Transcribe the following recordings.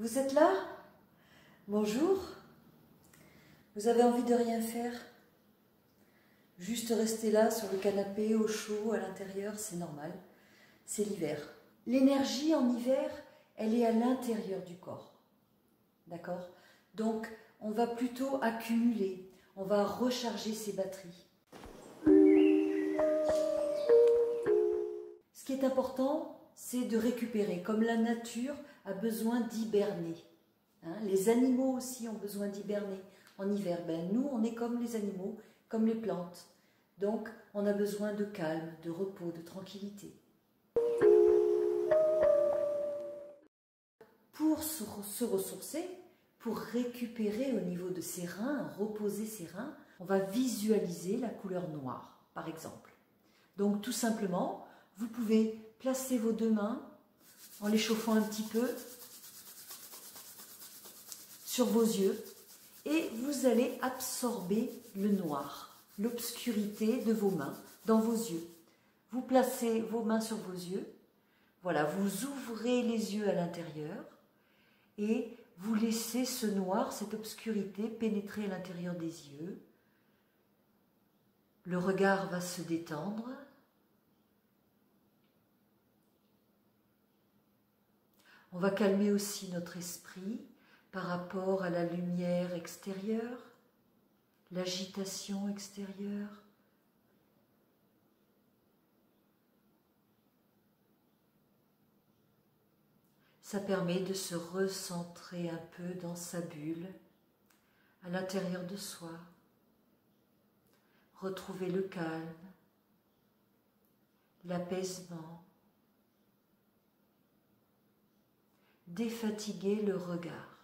Vous êtes là? Bonjour. Vous avez envie de rien faire? Juste rester là sur le canapé au chaud à l'intérieur, c'est normal. C'est l'hiver. L'énergie en hiver, elle est à l'intérieur du corps. D'accord? Donc, on va plutôt accumuler, on va recharger ses batteries. Ce qui est important, c'est de récupérer, comme la nature a besoin d'hiberner. Les animaux aussi ont besoin d'hiberner en hiver. Nous, on est comme les animaux, comme les plantes. Donc, on a besoin de calme, de repos, de tranquillité. Pour se ressourcer, pour récupérer au niveau de ses reins, reposer ses reins, on va visualiser la couleur noire, par exemple. Donc, tout simplement, vous pouvez placer vos deux mains en les chauffant un petit peu sur vos yeux et vous allez absorber le noir, l'obscurité de vos mains dans vos yeux. Vous placez vos mains sur vos yeux, voilà, vous ouvrez les yeux à l'intérieur et vous laissez ce noir, cette obscurité pénétrer à l'intérieur des yeux. Le regard va se détendre. On va calmer aussi notre esprit par rapport à la lumière extérieure, l'agitation extérieure. Ça permet de se recentrer un peu dans sa bulle, à l'intérieur de soi. Retrouver le calme, l'apaisement. Défatiguer le regard.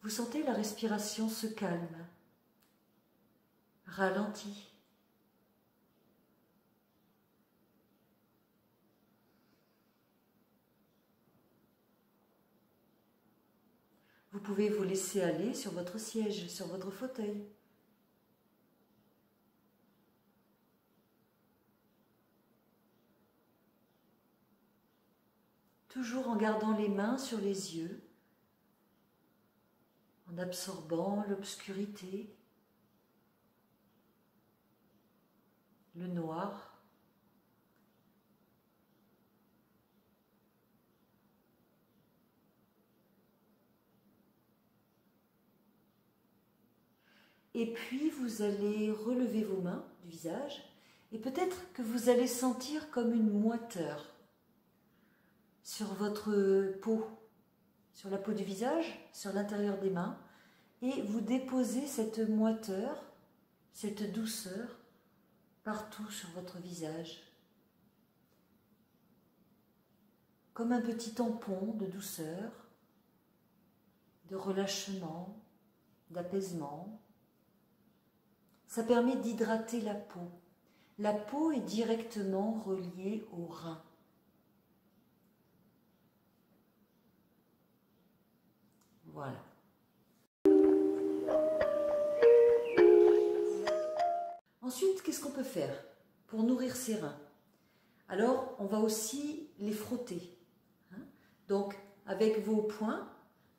Vous sentez la respiration se calme, ralentit. Vous pouvez vous laisser aller sur votre siège, sur votre fauteuil. Toujours en gardant les mains sur les yeux, en absorbant l'obscurité, le noir. Et puis vous allez relever vos mains du visage et peut-être que vous allez sentir comme une moiteur sur votre peau, sur la peau du visage, sur l'intérieur des mains, et vous déposez cette moiteur, cette douceur, partout sur votre visage, comme un petit tampon de douceur, de relâchement, d'apaisement. Ça permet d'hydrater la peau. La peau est directement reliée aux reins. Voilà. Ensuite, qu'est-ce qu'on peut faire pour nourrir ses reins? Alors, on va aussi les frotter. Donc, avec vos poings,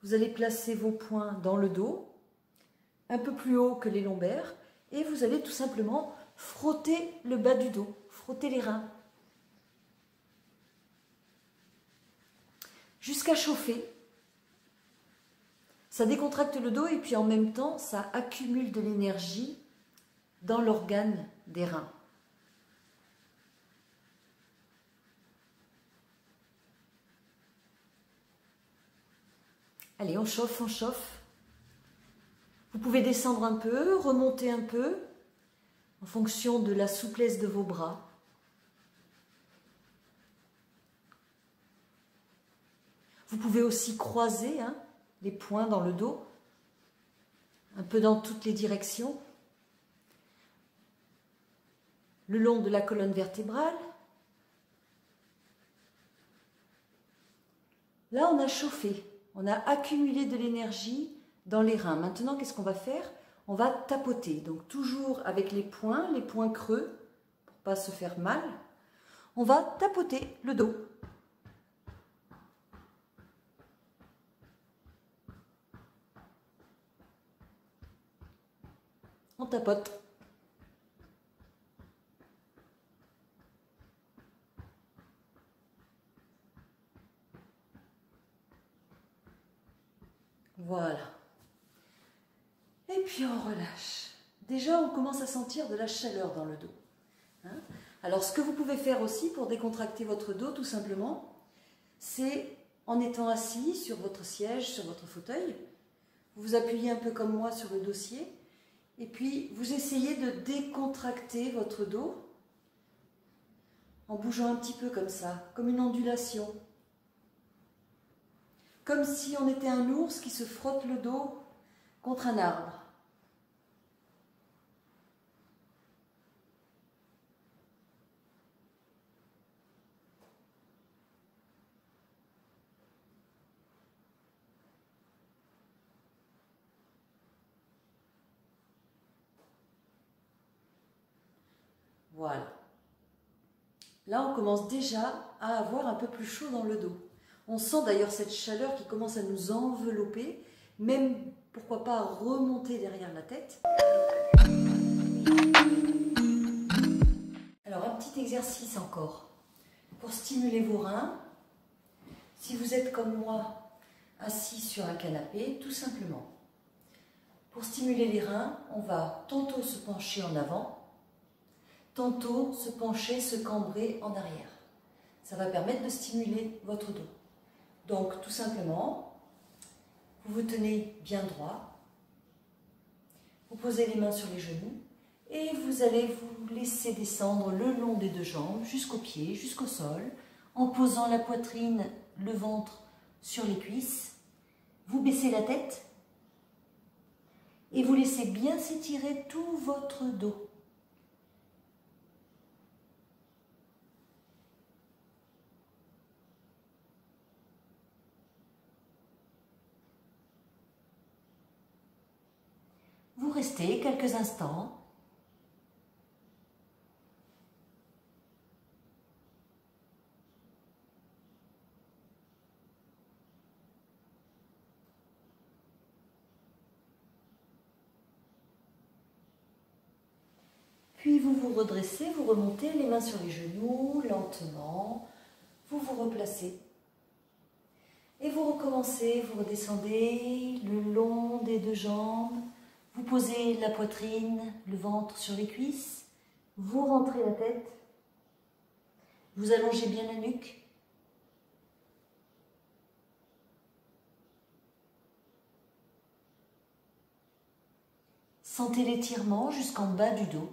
vous allez placer vos poings dans le dos, un peu plus haut que les lombaires, et vous allez tout simplement frotter le bas du dos, frotter les reins, jusqu'à chauffer. Ça décontracte le dos et puis en même temps, ça accumule de l'énergie dans l'organe des reins. Allez, on chauffe, on chauffe. Vous pouvez descendre un peu, remonter un peu, en fonction de la souplesse de vos bras. Vous pouvez aussi croiser les poings dans le dos, un peu dans toutes les directions, le long de la colonne vertébrale. Là, on a chauffé. On a accumulé de l'énergie dans les reins. Maintenant, qu'est-ce qu'on va faire? On va tapoter. Donc toujours avec les poings creux, pour ne pas se faire mal. On va tapoter le dos. On tapote. Voilà. Et puis on relâche. Déjà, on commence à sentir de la chaleur dans le dos. Hein? Alors, ce que vous pouvez faire aussi pour décontracter votre dos, tout simplement, c'est en étant assis sur votre siège, sur votre fauteuil, vous vous appuyez un peu comme moi sur le dossier, et puis vous essayez de décontracter votre dos en bougeant un petit peu comme ça, comme une ondulation. Comme si on était un ours qui se frotte le dos contre un arbre. Voilà. Là, on commence déjà à avoir un peu plus chaud dans le dos. On sent d'ailleurs cette chaleur qui commence à nous envelopper, même, pourquoi pas, remonter derrière la tête. Alors, un petit exercice encore pour stimuler vos reins. Si vous êtes comme moi, assis sur un canapé, tout simplement. Pour stimuler les reins, on va tantôt se pencher en avant, tantôt se pencher, se cambrer en arrière. Ça va permettre de stimuler votre dos. Donc, tout simplement, vous vous tenez bien droit, vous posez les mains sur les genoux et vous allez vous laisser descendre le long des deux jambes jusqu'aux pieds, jusqu'au sol, en posant la poitrine, le ventre sur les cuisses. Vous baissez la tête et vous laissez bien s'étirer tout votre dos. Vous restez quelques instants. Puis vous vous redressez, vous remontez les mains sur les genoux, lentement. Vous vous replacez. Et vous recommencez, vous redescendez le long des deux jambes. Vous posez la poitrine, le ventre sur les cuisses, vous rentrez la tête, vous allongez bien la nuque. Sentez l'étirement jusqu'en bas du dos.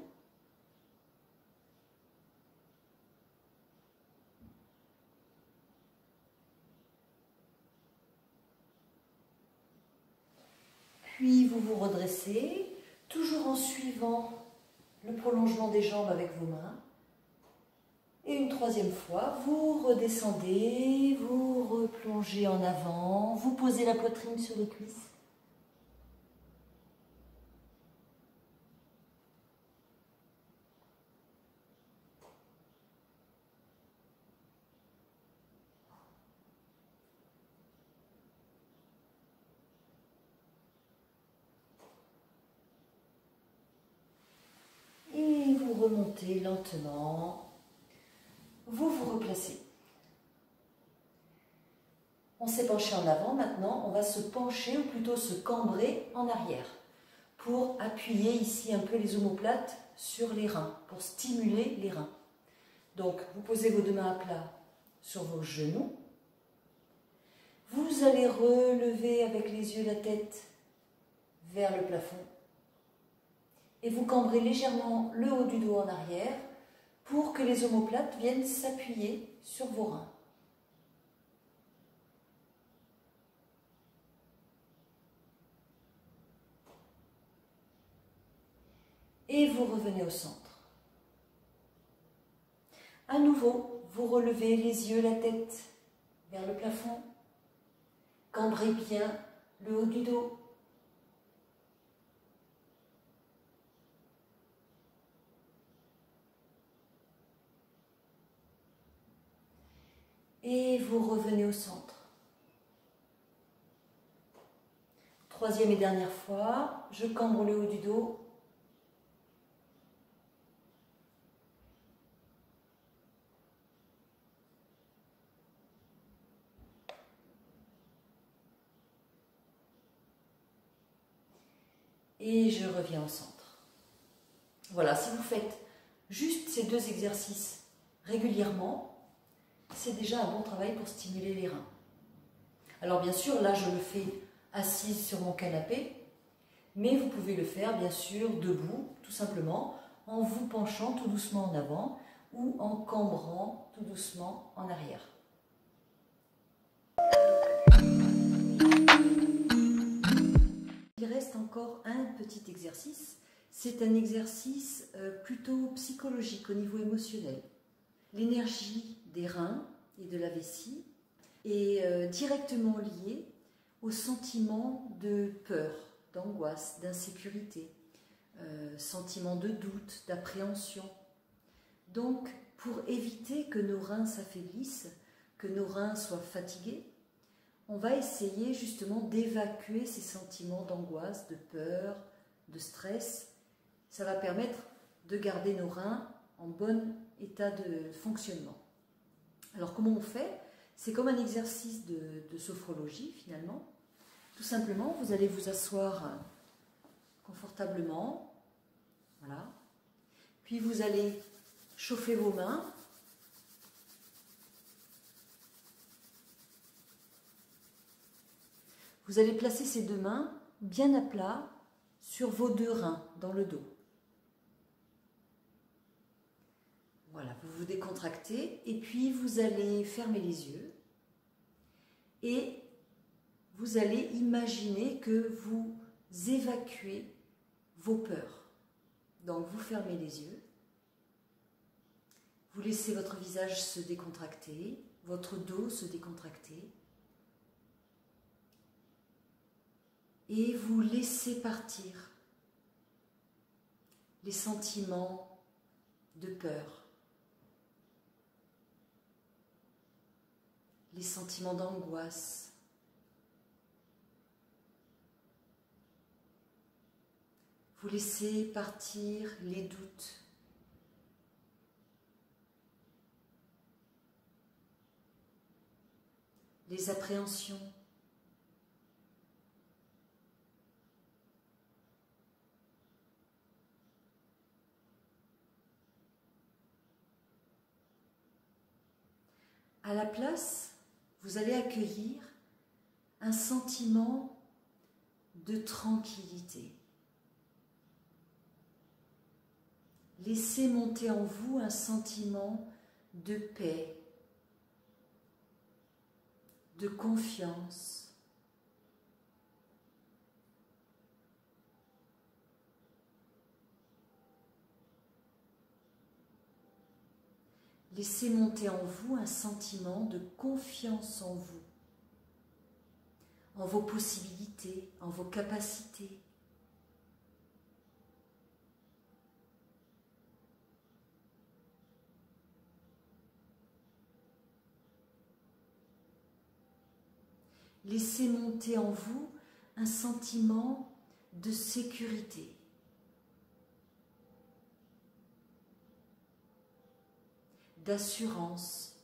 Puis vous vous redressez, toujours en suivant le prolongement des jambes avec vos mains. Et une troisième fois, vous redescendez, vous replongez en avant, vous posez la poitrine sur les cuisses. Et vous remontez lentement, vous vous replacez. On s'est penché en avant, maintenant on va se pencher ou plutôt se cambrer en arrière pour appuyer ici un peu les omoplates sur les reins, pour stimuler les reins. Donc vous posez vos deux mains à plat sur vos genoux. Vous allez relever avec les yeux la tête vers le plafond et vous cambrez légèrement le haut du dos en arrière pour que les omoplates viennent s'appuyer sur vos reins. Et vous revenez au centre. À nouveau, vous relevez les yeux, la tête vers le plafond. Cambrez bien le haut du dos. Et vous revenez au centre. Troisième et dernière fois, je cambre le haut du dos. Et je reviens au centre. Voilà, si vous faites juste ces deux exercices régulièrement, c'est déjà un bon travail pour stimuler les reins. Alors bien sûr, là je le fais assise sur mon canapé, mais vous pouvez le faire bien sûr debout, tout simplement, en vous penchant tout doucement en avant ou en cambrant tout doucement en arrière. Il reste encore un petit exercice. C'est un exercice plutôt psychologique au niveau émotionnel. L'énergie des reins et de la vessie est directement liée au sentiment de peur, d'angoisse, d'insécurité, sentiment de doute, d'appréhension. Donc, pour éviter que nos reins s'affaiblissent, que nos reins soient fatigués, on va essayer justement d'évacuer ces sentiments d'angoisse, de peur, de stress. Ça va permettre de garder nos reins en bon état de fonctionnement. Alors comment on fait? C'est comme un exercice de sophrologie finalement. Tout simplement, vous allez vous asseoir confortablement. Voilà. Puis vous allez chauffer vos mains. Vous allez placer ces deux mains bien à plat sur vos deux reins dans le dos. Voilà, vous vous décontractez et puis vous allez fermer les yeux et vous allez imaginer que vous évacuez vos peurs. Donc vous fermez les yeux, vous laissez votre visage se décontracter, votre dos se décontracter et vous laissez partir les sentiments de peur, les sentiments d'angoisse, vous laissez partir les doutes, les appréhensions, à la place, vous allez accueillir un sentiment de tranquillité. Laissez monter en vous un sentiment de paix, de confiance. Laissez monter en vous un sentiment de confiance en vous, en vos possibilités, en vos capacités. Laissez monter en vous un sentiment de sécurité, d'assurance.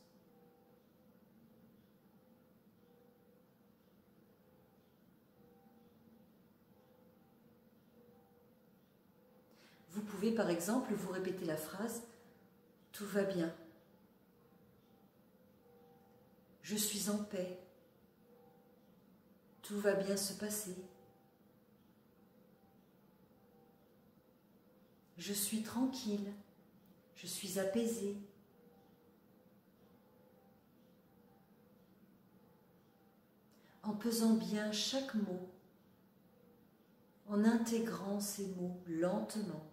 Vous pouvez par exemple vous répéter la phrase « Tout va bien »,« Je suis en paix »,« Tout va bien se passer »,« Je suis tranquille »,« Je suis apaisé ». En pesant bien chaque mot, en intégrant ces mots lentement.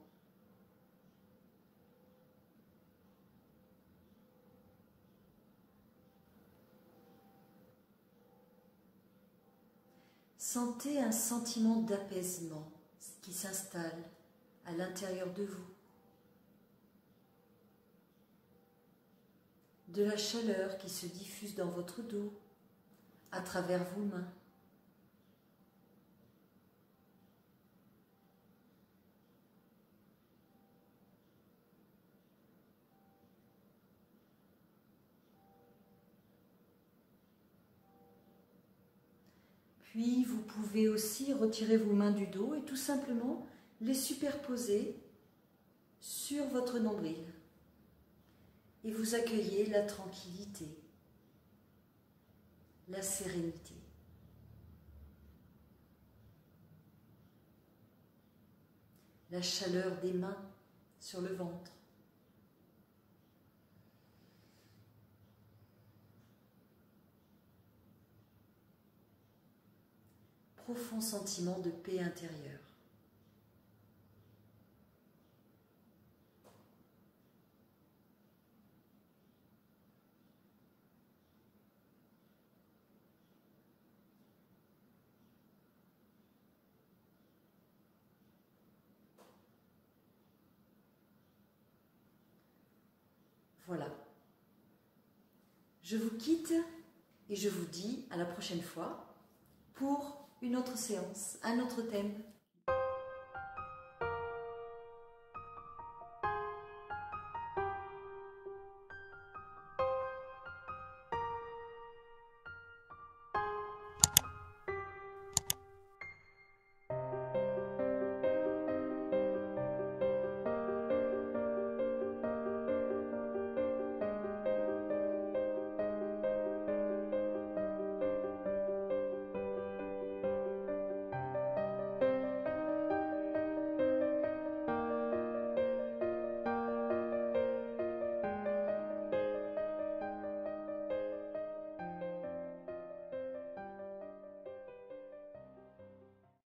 Sentez un sentiment d'apaisement qui s'installe à l'intérieur de vous. De la chaleur qui se diffuse dans votre dos, à travers vos mains. Puis vous pouvez aussi retirer vos mains du dos et tout simplement les superposer sur votre nombril. Et vous accueillez la tranquillité, la sérénité. La chaleur des mains sur le ventre. Profond sentiment de paix intérieure. Voilà. Je vous quitte et je vous dis à la prochaine fois pour une autre séance, un autre thème.